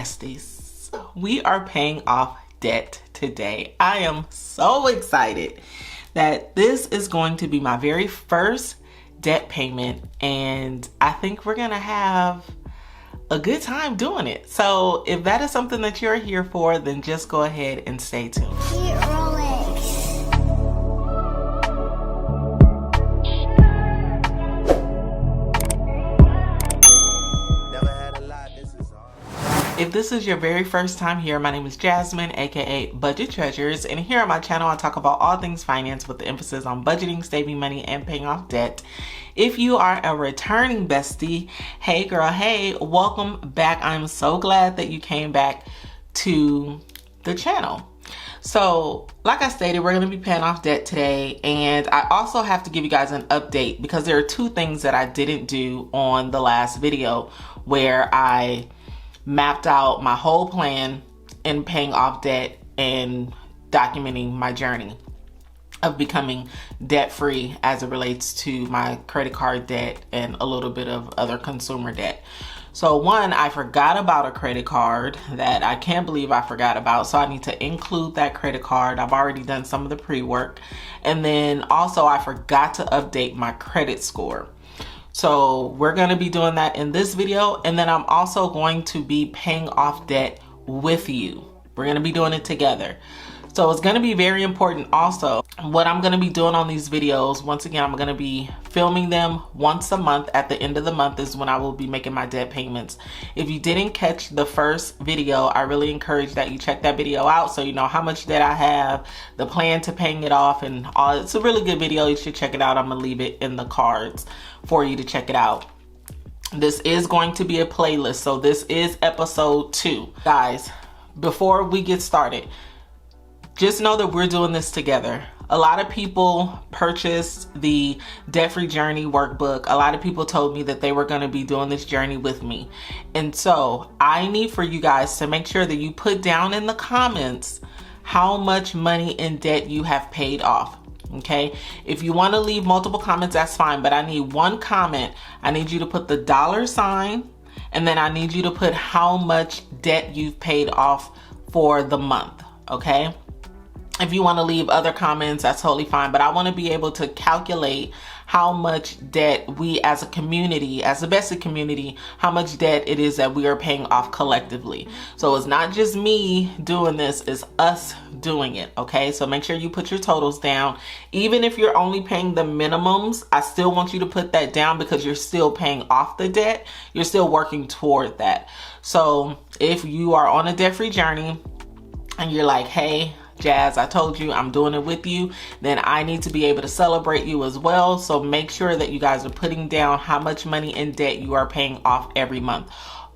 besties, we are paying off debt today. I am so excited that this is going to be my very first debt payment, and I think we're gonna have a good time doing it. So if that is something that you're here for, then just go ahead and stay tuned. If this is your very first time here, my name is Jasmine, aka Budget Treasures, and here on my channel I talk about all things finance with the emphasis on budgeting, saving money, and paying off debt. If you are a returning bestie, hey girl, hey, welcome back. I'm so glad that you came back to the channel. So like I stated, we're going to be paying off debt today, and I also have to give you guys an update because there are two things that I didn't do on the last video where I mapped out my whole plan in paying off debt and documenting my journey of becoming debt-free as it relates to my credit card debt and a little bit of other consumer debt. So one, I forgot about a credit card that I can't believe I forgot about. So I need to include that credit card. I've already done some of the pre-work. And then also I forgot to update my credit score. So we're going to be doing that in this video, and then I'm also going to be paying off debt with you. We're going to be doing it together. So it's going to be very important also. What I'm going to be doing on these videos, once again, I'm going to be filming them once a month. At the end of the month is when I will be making my debt payments. If you didn't catch the first video, I really encourage that you check that video out so you know how much debt I have, the plan to paying it off, and all. It's a really good video. You should check it out. I'm going to leave it in the cards for you to check it out. This is going to be a playlist. So this is episode 2. Guys, before we get started, just know that we're doing this together. A lot of people purchased the Debt-Free Journey workbook. A lot of people told me that they were going to be doing this journey with me. And so I need for you guys to make sure that you put down in the comments how much money in debt you have paid off. Okay, if you want to leave multiple comments, that's fine, but I need one comment. I need you to put the $, and then I need you to put how much debt you've paid off for the month. Okay, if you want to leave other comments, that's totally fine, but I want to be able to calculate how much debt we as a community, as a bestie community, how much debt it is that we are paying off collectively. So it's not just me doing this, it's us doing it, okay? So make sure you put your totals down. Even if you're only paying the minimums, I still want you to put that down because you're still paying off the debt. You're still working toward that. So if you are on a debt-free journey and you're like, hey, Jazz, I told you I'm doing it with you, then I need to be able to celebrate you as well. So make sure that you guys are putting down how much money in debt you are paying off every month.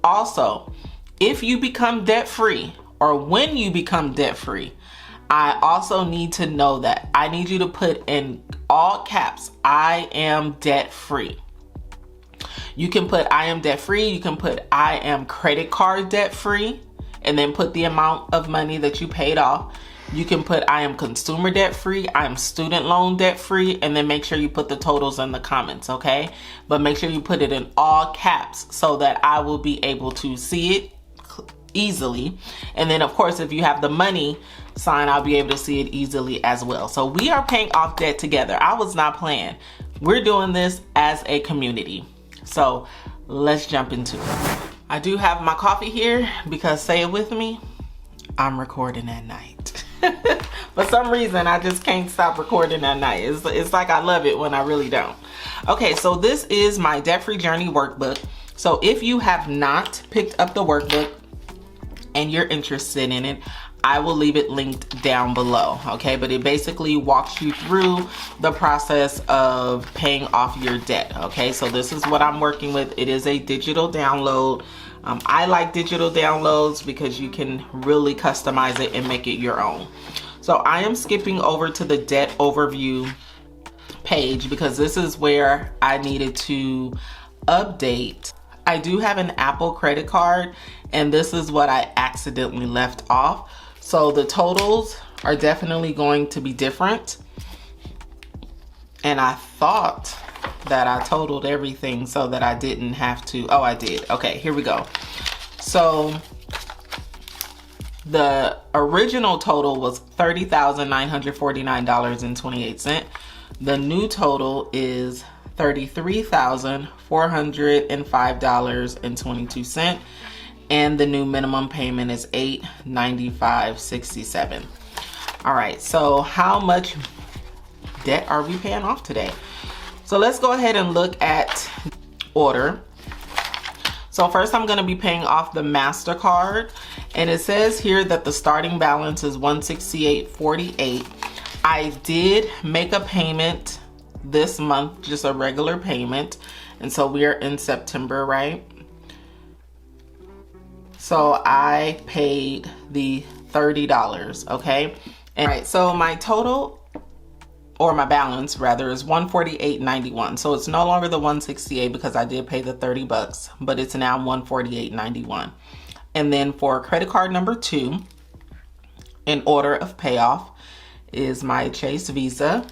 Also, if you become debt free or when you become debt free, I also need to know that. I need you to put in all caps, I am debt free. You can put I am debt free. You can put I am credit card debt free, and then put the amount of money that you paid off. You can put I am consumer debt free, I am student loan debt free, and then make sure you put the totals in the comments, okay? But make sure you put it in all caps so that I will be able to see it easily. And then of course, if you have the money sign, I'll be able to see it easily as well. So we are paying off debt together. I was not playing. We're doing this as a community. So let's jump into it. I do have my coffee here because, say it with me, I'm recording at night. For some reason, I just can't stop recording at night. It's like I love it when I really don't. Okay, so this is my Debt-Free Journey workbook. So if you have not picked up the workbook and you're interested in it, I will leave it linked down below, okay? But it basically walks you through the process of paying off your debt, okay? So this is what I'm working with. It is a digital download. I like digital downloads because you can really customize it and make it your own. So I am skipping over to the debt overview page because this is where I needed to update. I do have an Apple credit card, and this is what I accidentally left off. So the totals are definitely going to be different. And I thought that I totaled everything so that I didn't have to. Oh, I did. Okay, here we go. So The original total was $30,949.28. The new total is $33,405.22. And the new minimum payment is $895.67. All right, so how much debt are we paying off today? So let's go ahead and look at order. So first I'm going to be paying off the Mastercard, and it says here that the starting balance is $168.48. I did make a payment this month, just a regular payment, and so we are in September, right? So I paid the $30, okay? And right, so my total, or my balance rather, is $148.91. So it's no longer the $168 because I did pay the $30, but it's now $148.91. And then for credit card number 2, in order of payoff, is my Chase Visa.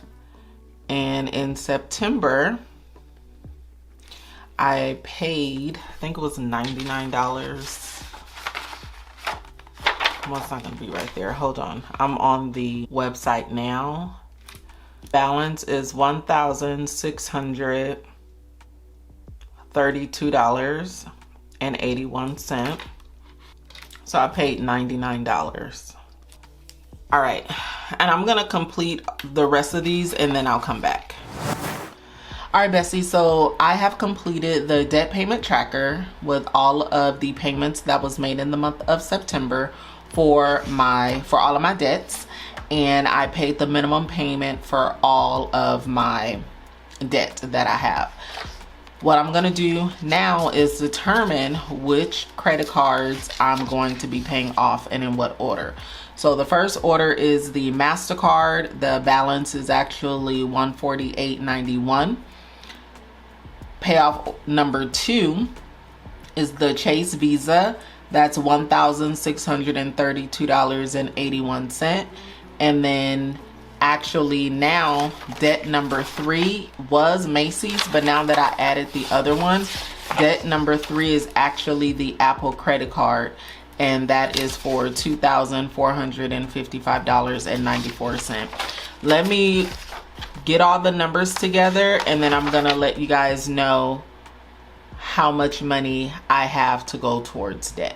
And in September, I paid, I think it was $99. Well, it's not gonna be right there. Hold on. I'm on the website now. Balance is $1,632.81. So I paid $99. All right, and I'm gonna complete the rest of these and then I'll come back. All right, Bessie, so I have completed the debt payment tracker with all of the payments that was made in the month of September for all of my debts, and I paid the minimum payment for all of my debt that I have. What I'm gonna do now is determine which credit cards I'm going to be paying off and in what order. So the first order is the Mastercard. The balance is actually $148.91. Payoff number 2 is the Chase Visa. That's $1,632.81. And then actually now debt number 3 was Macy's, but now that I added the other one, debt number 3 is actually the Apple credit card, and that is for $2,455.94. Let me get all the numbers together and then I'm gonna let you guys know how much money I have to go towards debt.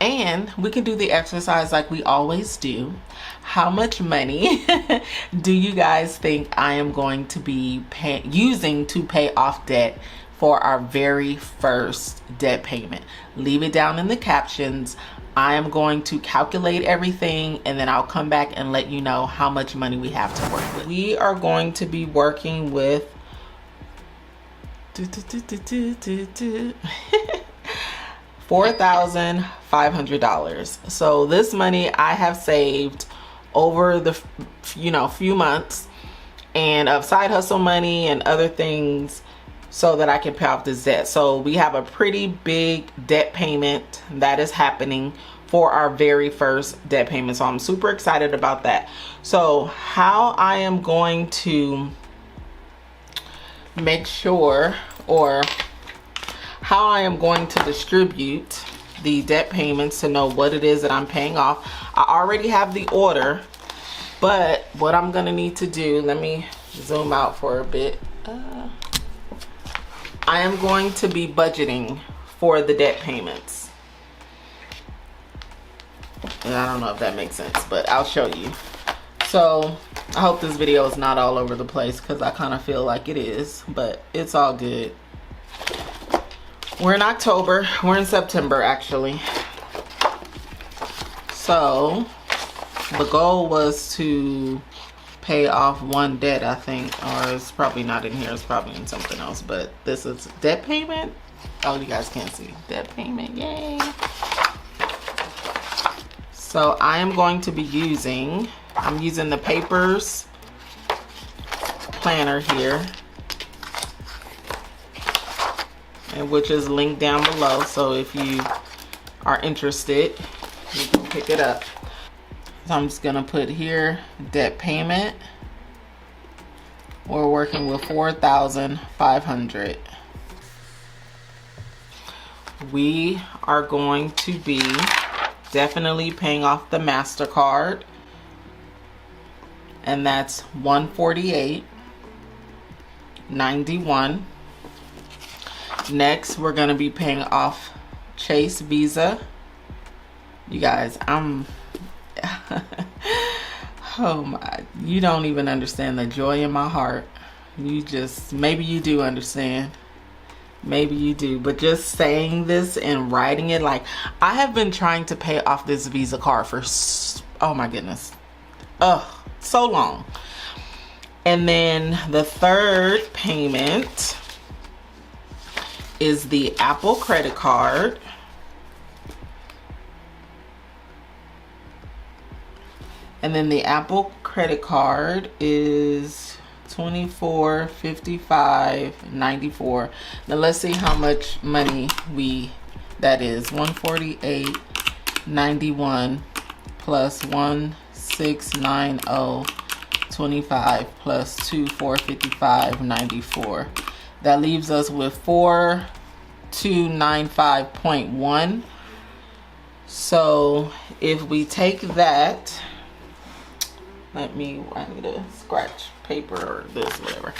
And we can do the exercise like we always do. How much money do you guys think I am going to be using to pay off debt for our very first debt payment? Leave it down in the captions. I am going to calculate everything and then I'll come back and let you know how much money we have to work with. We are going to be working with $4,500. So this money I have saved over the few months, and of side hustle money and other things, so that I can pay off this debt. So we have a pretty big debt payment that is happening for our very first debt payment. So I'm super excited about that. So how I am going to make sure, or how I am going to distribute the debt payments to know what it is that I'm paying off. I already have the order, but what I'm gonna need to do, let me zoom out for a bit. I am going to be budgeting for the debt payments. And I don't know if that makes sense, but I'll show you. So I hope this video is not all over the place because I kind of feel like it is, but it's all good. We're in October, we're in September actually. So the goal was to pay off one debt, I think, or it's probably not in here, it's probably in something else, but this is debt payment. Oh, you guys can't see debt payment, yay. So I am going to be using, I'm using the Papers planner here, and which is linked down below, so if you are interested you can pick it up. So I'm just gonna put here debt payment. We're working with $4,500. We are going to be definitely paying off the Mastercard, and that's $148.91. Next, we're going to be paying off Chase Visa. You guys, oh my, you don't even understand the joy in my heart. Maybe you do understand. Maybe you do, but just saying this and writing it, like, I have been trying to pay off this Visa card for, oh my goodness, so long. And then the third payment is the Apple credit card. And then the Apple credit card is $24.55.94. Now let's see how much money that is. $148.91 plus 1,690.25 plus 2,455.94. That leaves us with 4,295.1. So if we take that, I need to scratch paper or this, whatever.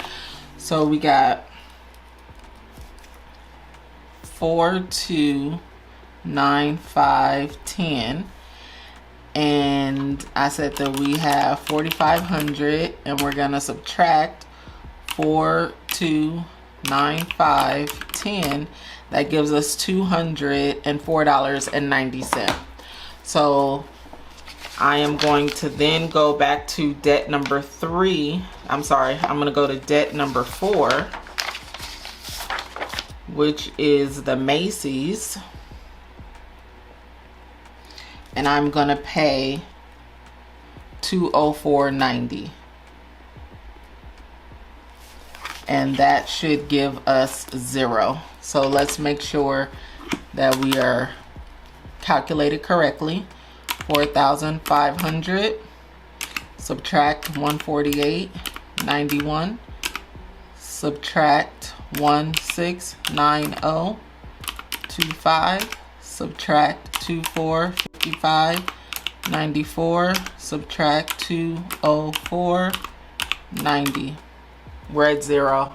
So we got 4,295.10, and I said that we have 4,500, and we're gonna subtract 4,295.10. That gives us $204.90. So I am going to then go back to debt number 3. I'm sorry, I'm going to go to debt number 4, which is the Macy's. And I'm going to pay $204.90. And that should give us 0. So let's make sure that we are calculated correctly. 4,500 subtract 148.91 subtract 1,690.25 subtract 2,455.94 subtract 204.90. We're at 0.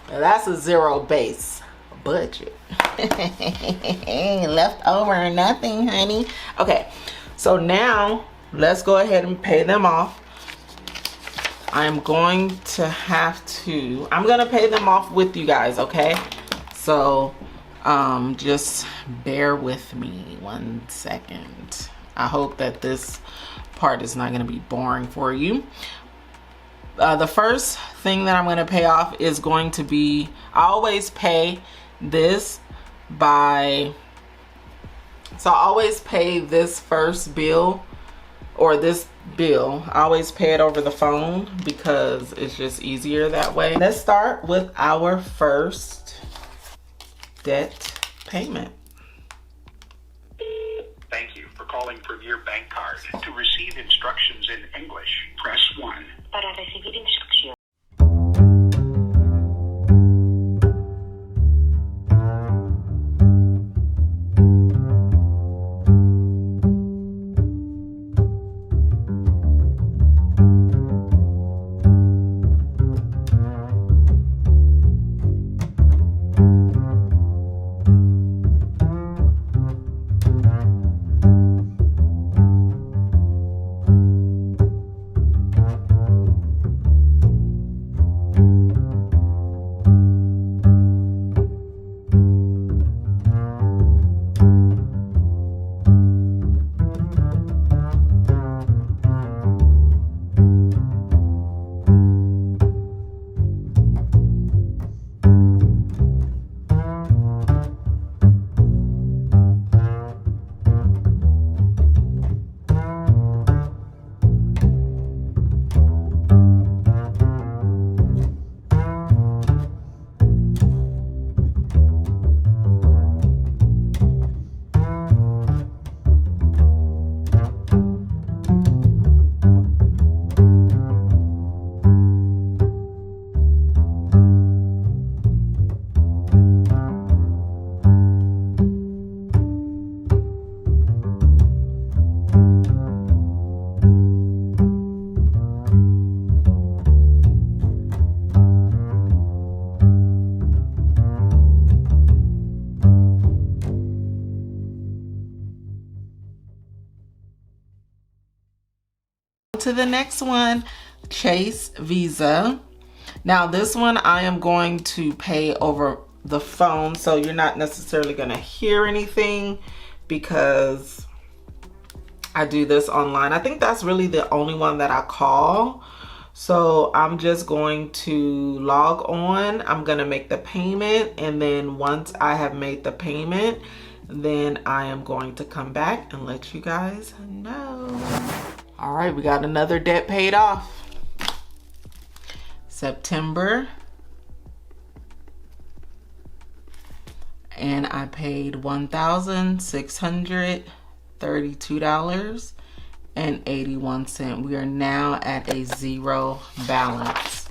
Now that's a 0 base budget. Left over or nothing, honey. Okay, so now let's go ahead and pay them off. I'm going to pay them off with you guys, okay? So just bear with me 1 second. I hope that this part is not going to be boring for you. The first thing that I'm going to pay off is going to be, I always pay this by, so I always pay this first bill, or this bill, I always pay it over the phone because it's just easier that way. Let's start with our first debt payment. Thank you for calling Premier Bank Card. To receive instructions in English, press 1. Para recibir instrucciones. To the next one, Chase Visa. Now this one I am going to pay over the phone, so you're not necessarily going to hear anything because I do this online. I think that's really the only one that I call. So I'm just going to log on. I'm going to make the payment, and then once I have made the payment, then I am going to come back and let you guys know. All right, we got another debt paid off. September. And I paid $1,632.81. We are now at a zero balance.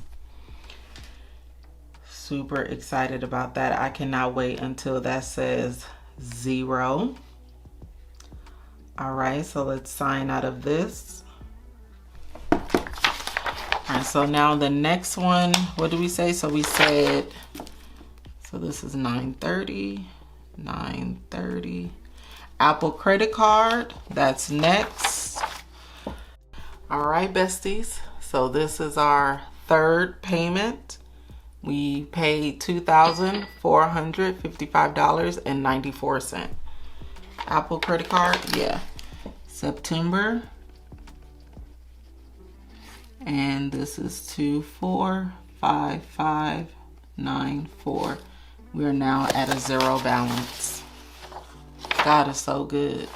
Super excited about that. I cannot wait until that says zero. All right, so let's sign out of this. All right, so now the next one, what do we say? So we said, so this is 930, 930. Apple credit card, that's next. All right, besties. So this is our third payment. We paid $2,455.94. Apple credit card, yeah. September. And this is 245594. We are now at a zero balance. God is so good.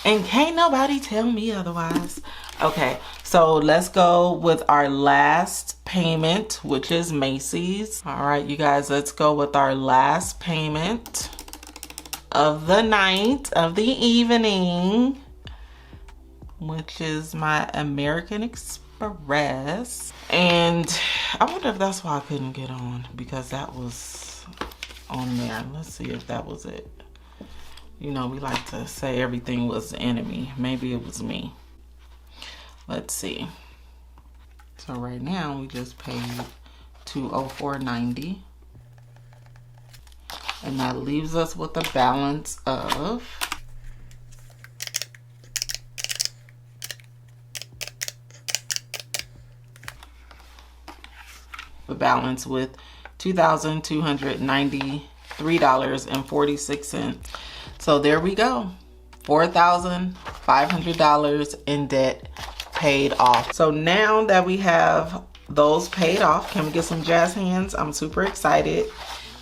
And can't nobody tell me otherwise. Okay, so let's go with our last payment, which is Macy's. All right, you guys, let's go with our last payment of the night, of the evening, which is my American Express. And I wonder if that's why I couldn't get on, because that was on there. Let's see if that was it. You know, we like to say everything was the enemy. Maybe it was me. Let's see. So right now we just paid $204.90. And that leaves us with a balance of $2,293.46. So there we go. $4,500 in debt paid off. So now that we have those paid off, can we get some jazz hands? I'm super excited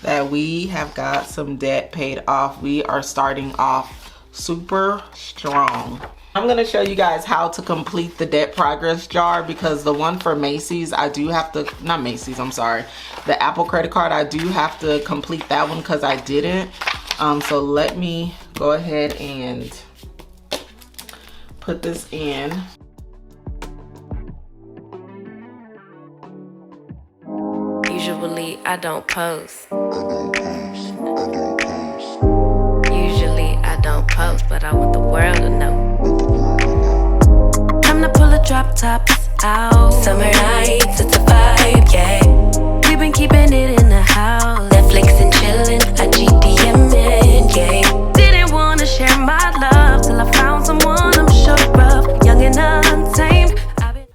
that we have got some debt paid off. We are starting off super strong. I'm going to show you guys how to complete the debt progress jar, because the one for Macy's, I do have to, not Macy's, I'm sorry. The Apple credit card, I do have to complete that one because I didn't. So let me go ahead and put this in. Usually I don't post. Usually I don't post, but I want the world to know. Time to pull a drop tops out. Summer nights, it's a vibe, yeah. We've been keeping it in the house. Netflix and chillin', I GDM'in', yeah. Didn't wanna share my love till I found someone I'm sure of. Young and untamed.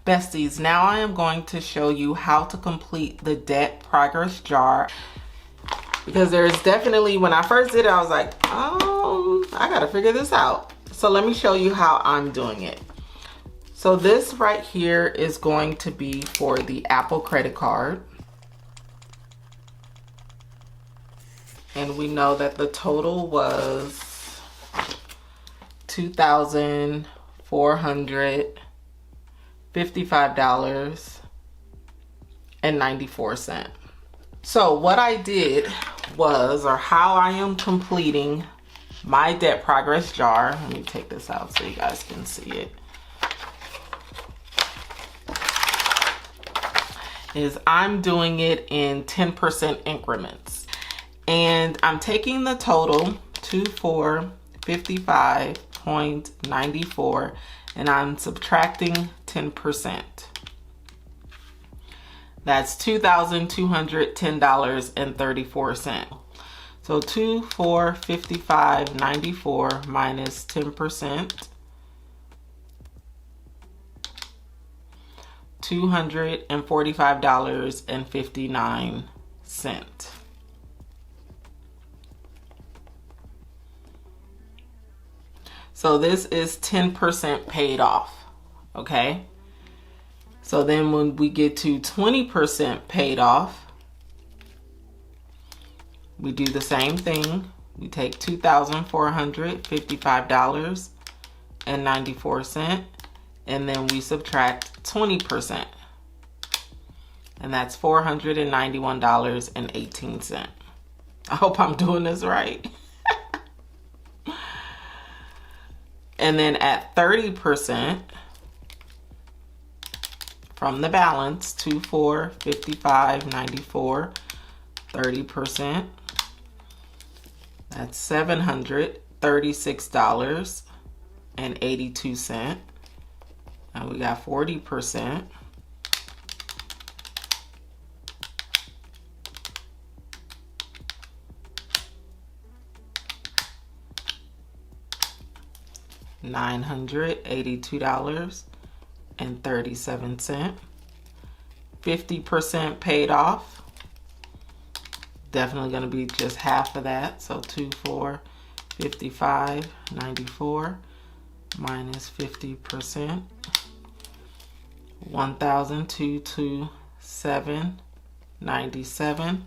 Besties, now I am going to show you how to complete the debt progress jar, because there's definitely, when I first did it, I was like, oh, I gotta figure this out. So let me show you how I'm doing it. So this right here is going to be for the Apple credit card. And we know that the total was $2,455.94. So what I did was, or how I am completing my debt progress jar, let me take this out so you guys can see it, is I'm doing it in 10% increments. And I'm taking the total, 2455.94, and I'm subtracting 10%. That's $2,210.34. So 2455.94 minus 10%. $245.59. So this is 10% paid off, okay? So then when we get to 20% paid off, we do the same thing. We take $2,455.94 and then we subtract 20%. And that's $491.18. I hope I'm doing this right. And then at 30% from the balance, $2,455.94, 30%, that's $736.82. And we got 40%. $982.37. 50% paid off. Definitely going to be just half of that. So $2,455.94 minus 50%. $1,227.97.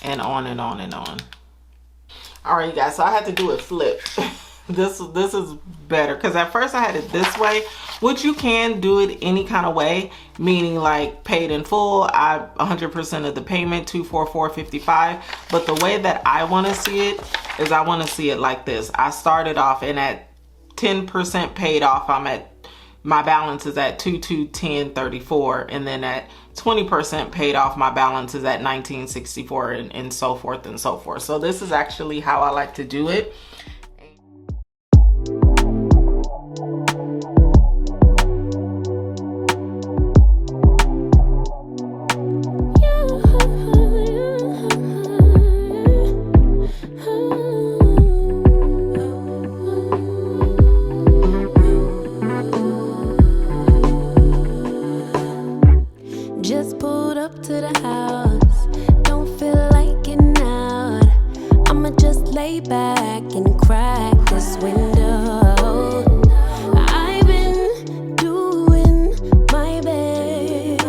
And on and on and on. All right, you guys. So I had to do it flip. This is better because at first I had it this way, which you can do it any kind of way, meaning like paid in full. I 100% of the payment, $244.55. But the way that I want to see it is I want to see it like this. I started off and at 10% paid off, my balance is at $2,210.34, and then at 20% paid off, my balance is at $1,964, and so forth and so forth. So this is actually how I like to do it. Just pulled up to the house, don't feel like getting out. I'ma just lay back and crack this window. I've been doing my best,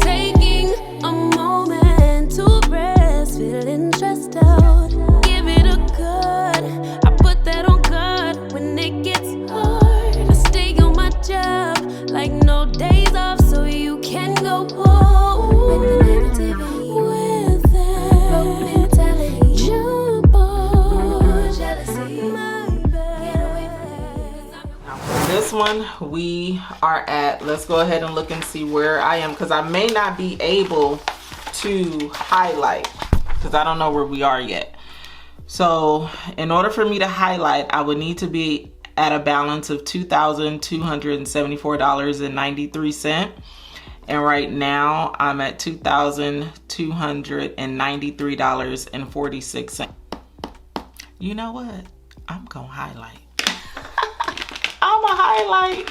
taking a moment to rest, feeling stressed out. Give it a good, I put that on God when it gets hard. I stay on my job like no days off, so you can go home with the negativity, with that broke mentality. Jump on jealousy, my bad. Get away from Now for this one, we are at, let's go ahead and look and see where I am, because I may not be able to highlight because I don't know where we are yet. So in order for me to highlight, I would need to be at a balance of $2,274.93. And right now I'm at $2,293.46. You know what? I'm gonna highlight. I'm a highlight.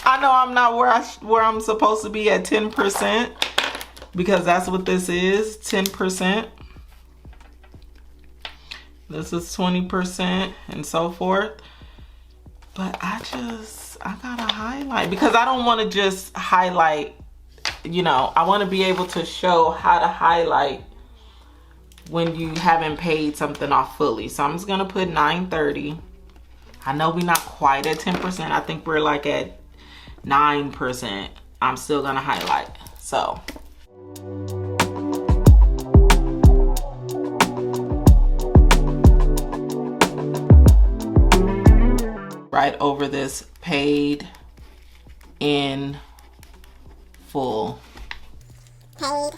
I know I'm not where I'm supposed to be at 10%, because that's what this is, 10%. This is 20% and so forth. But I gotta highlight, because I don't want to just highlight, you know, I want to be able to show how to highlight when you haven't paid something off fully. So I'm just gonna put 930. I know we're not quite at 10%. I think we're like at 9%. I'm still gonna highlight. So right over this paid in full. Paid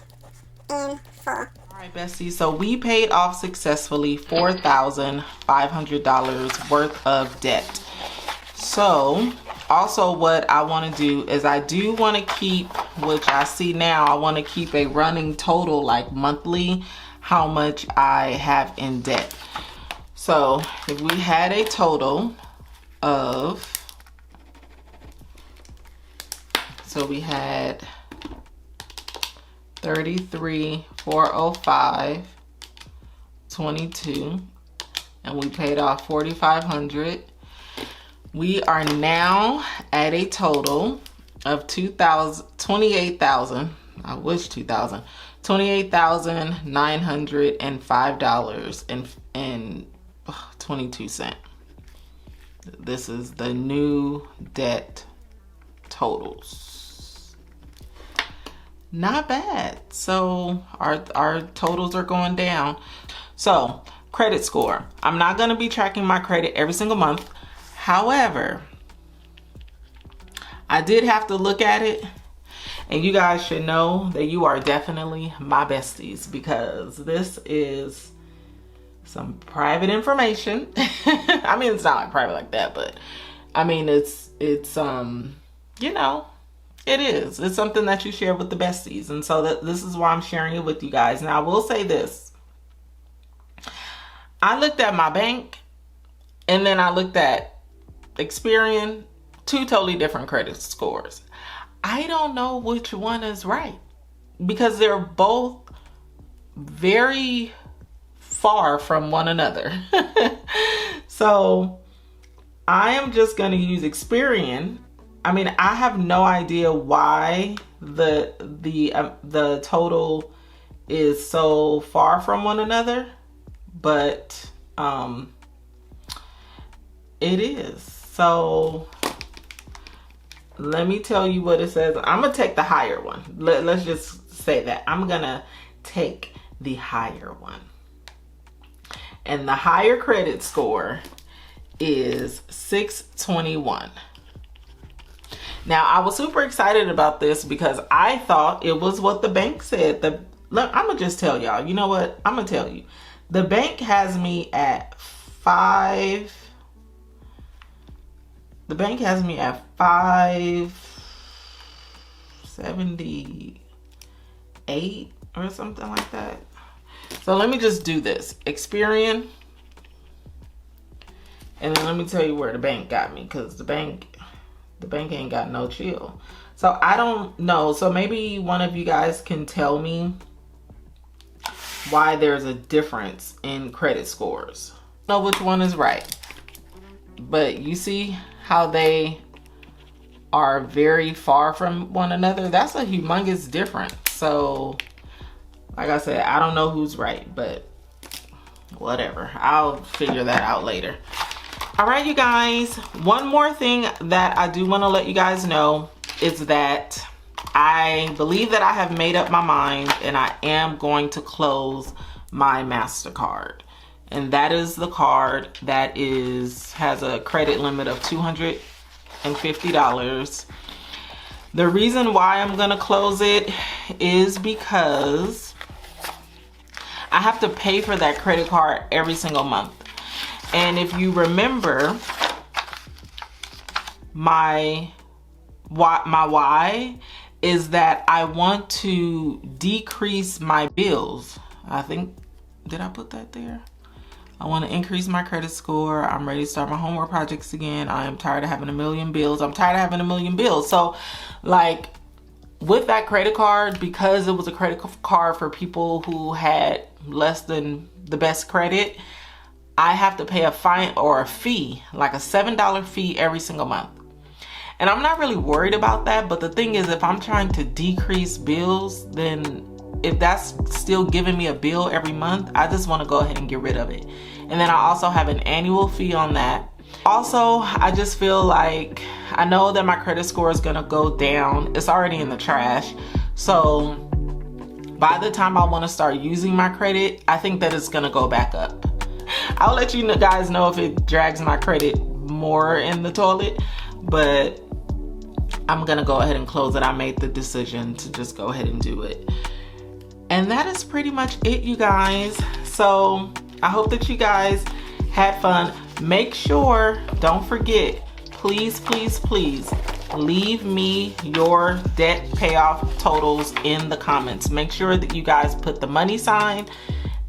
in full. All right, besties, so we paid off successfully $4,500 worth of debt. So also what I want to do is I do want to keep, which I see now, I want to keep a running total, like monthly, how much I have in debt. So if we had a total of So we had 33,405.22, and we paid off 4,500. We are now at a total of $28,905.22. This is the new debt totals. Not bad. So our totals are going down. So credit score. I'm not going to be tracking my credit every single month. However, I did have to look at it, and you guys should know that you are definitely my besties, because this is some private information. I mean, it's not like private like that, but I mean, it's you know, it is. It's something that you share with the besties, and so this is why I'm sharing it with you guys. Now, I will say this. I looked at my bank, and then I looked at Experian, two totally different credit scores. I don't know which one is right, because they're both very far from one another. So I am just going to use Experian. I mean, I have no idea why the total is so far from one another, but it is. So let me tell you what it says. I'm gonna take the higher one. Let's just say that I'm gonna take the higher one, and the higher credit score is 621. Now, I was super excited about this because I thought it was what the bank said. Look, I'm gonna just tell y'all. You know what? I'm gonna tell you. The bank has me at 578 or something like that. So let me just do this. Experian. And then let me tell you where the bank got me, because the bank ain't got no chill. So I don't know. So maybe one of you guys can tell me why there's a difference in credit scores. I don't know which one is right, but you see how they are very far from one another? That's a humongous difference. So like I said, I don't know who's right, but whatever. I'll figure that out later. All right, you guys, one more thing that I do want to let you guys know is that I believe that I have made up my mind, and I am going to close my MasterCard. And that is the card that has a credit limit of $250. The reason why I'm going to close it is because I have to pay for that credit card every single month. And if you remember, my why is that I want to decrease my bills. I think, did I put that there? I want to increase my credit score. I'm ready to start my homework projects again. I am tired of having a million bills. So like with that credit card, because it was a credit card for people who had less than the best credit, I have to pay a fine or a fee, like a $7 fee every single month. And I'm not really worried about that. But the thing is, if I'm trying to decrease bills, then if that's still giving me a bill every month, I just want to go ahead and get rid of it. And then I also have an annual fee on that. Also, I just feel like I know that my credit score is going to go down. It's already in the trash. So by the time I want to start using my credit, I think that it's going to go back up. I'll let you guys know if it drags my credit more in the toilet, but I'm gonna go ahead and close it. I made the decision to just go ahead and do it. And that is pretty much it, you guys. So I hope that you guys had fun. Make sure, don't forget, please, please, please leave me your debt payoff totals in the comments. Make sure that you guys put the money sign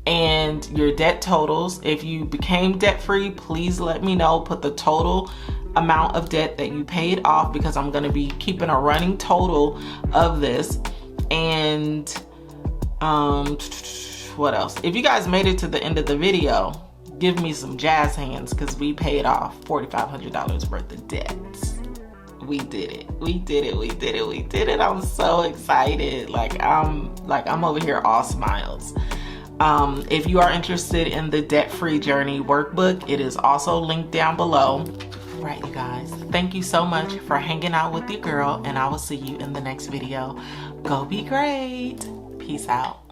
and your debt totals. If you became debt free, please let me know. Put the total amount of debt that you paid off, because I'm going to be keeping a running total of this. And what else? If you guys made it to the end of the video, give me some jazz hands, because we paid off $4,500 worth of debts. We did it. We did it. We did it. We did it. I'm so excited. I'm over here all smiles. If you are interested in the debt-free journey workbook, it is also linked down below. All right, you guys, thank you so much for hanging out with your girl, and I will see you in the next video. Go be great. Peace out.